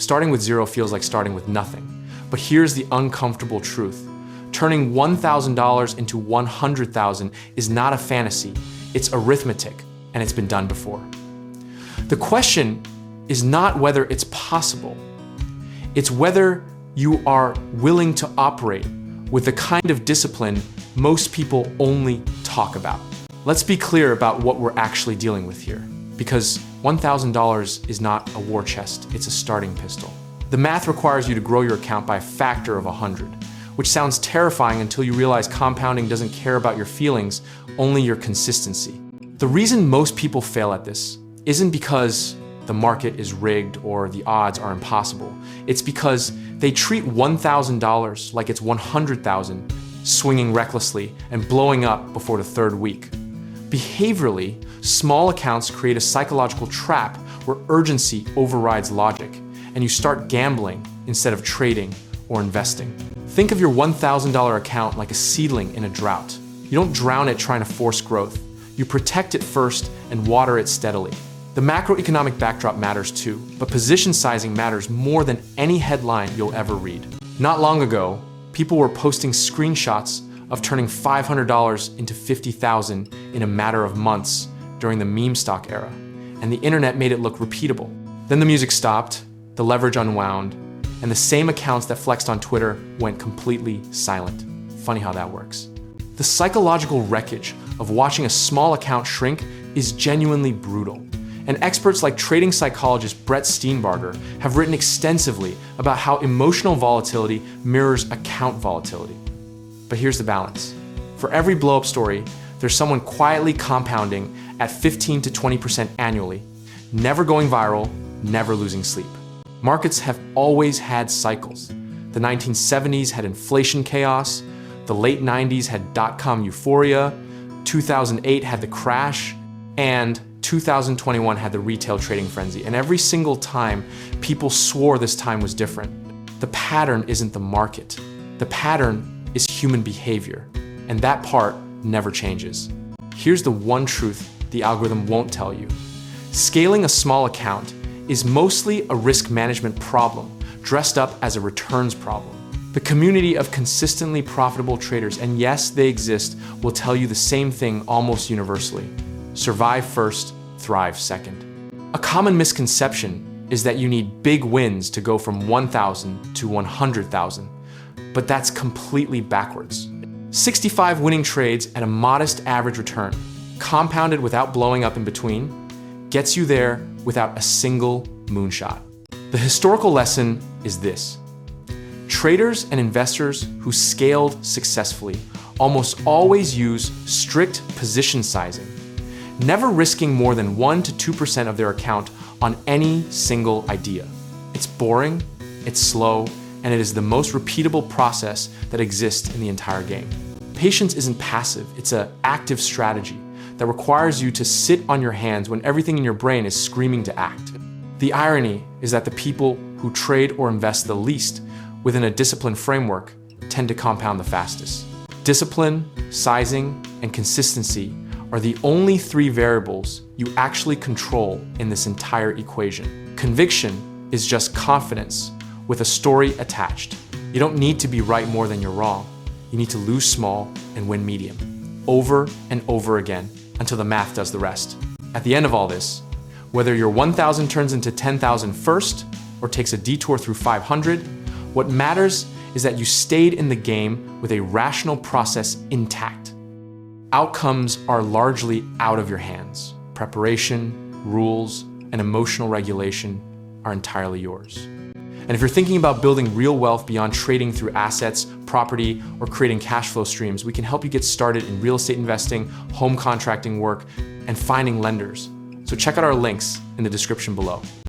Starting with zero feels like starting with nothing. But here's the uncomfortable truth. Turning $1,000 into $100,000 is not a fantasy, it's arithmetic, and it's been done before. The question is not whether it's possible, it's whether you are willing to operate with the kind of discipline most people only talk about. Let's be clear about what we're actually dealing with here, because $1,000 is not a war chest, it's a starting pistol. The math requires you to grow your account by a factor of 100, which sounds terrifying until you realize compounding doesn't care about your feelings, only your consistency. The reason most people fail at this isn't because the market is rigged or the odds are impossible. It's because they treat $1,000 like it's $100,000, swinging recklessly and blowing up before the third week. Behaviorally, small accounts create a psychological trap where urgency overrides logic, and you start gambling instead of trading or investing. Think of your $1,000 account like a seedling in a drought. You don't drown it trying to force growth. You protect it first and water it steadily. The macroeconomic backdrop matters too, but position sizing matters more than any headline you'll ever read. Not long ago, people were posting screenshots of turning $500 into $50,000 in a matter of months during the meme stock era, and the internet made it look repeatable. Then the music stopped, the leverage unwound, and the same accounts that flexed on Twitter went completely silent. Funny how that works. The psychological wreckage of watching a small account shrink is genuinely brutal. And experts like trading psychologist Brett Steenbarger have written extensively about how emotional volatility mirrors account volatility. But here's the balance. For every blow-up story, there's someone quietly compounding at 15 to 20% annually, never going viral, never losing sleep. Markets have always had cycles. The 1970s had inflation chaos, the late 90s had dot-com euphoria, 2008 had the crash, and 2021 had the retail trading frenzy. And every single time, people swore this time was different. The pattern isn't the market. The pattern is human behavior, and that part never changes. Here's the one truth the algorithm won't tell you. Scaling a small account is mostly a risk management problem, dressed up as a returns problem. The community of consistently profitable traders, and yes, they exist, will tell you the same thing almost universally. Survive first, thrive second. A common misconception is that you need big wins to go from 1,000 to 100,000, but that's completely backwards. 65 winning trades at a modest average return, compounded without blowing up in between, gets you there without a single moonshot. The historical lesson is this. Traders and investors who scaled successfully almost always use strict position sizing, never risking more than 1 to 2% of their account on any single idea. It's boring, it's slow, and it is the most repeatable process that exists in the entire game. Patience isn't passive, it's an active strategy that requires you to sit on your hands when everything in your brain is screaming to act. The irony is that the people who trade or invest the least within a disciplined framework tend to compound the fastest. Discipline, sizing, and consistency are the only three variables you actually control in this entire equation. Conviction is just confidence with a story attached. You don't need to be right more than you're wrong. You need to lose small and win medium, over and over again, until the math does the rest. At the end of all this, whether your 1,000 turns into 10,000 first or takes a detour through 500, what matters is that you stayed in the game with a rational process intact. Outcomes are largely out of your hands. Preparation, rules, and emotional regulation are entirely yours. And if you're thinking about building real wealth beyond trading through assets, property, or creating cash flow streams, we can help you get started in real estate investing, home contracting work, and finding lenders. So check out our links in the description below.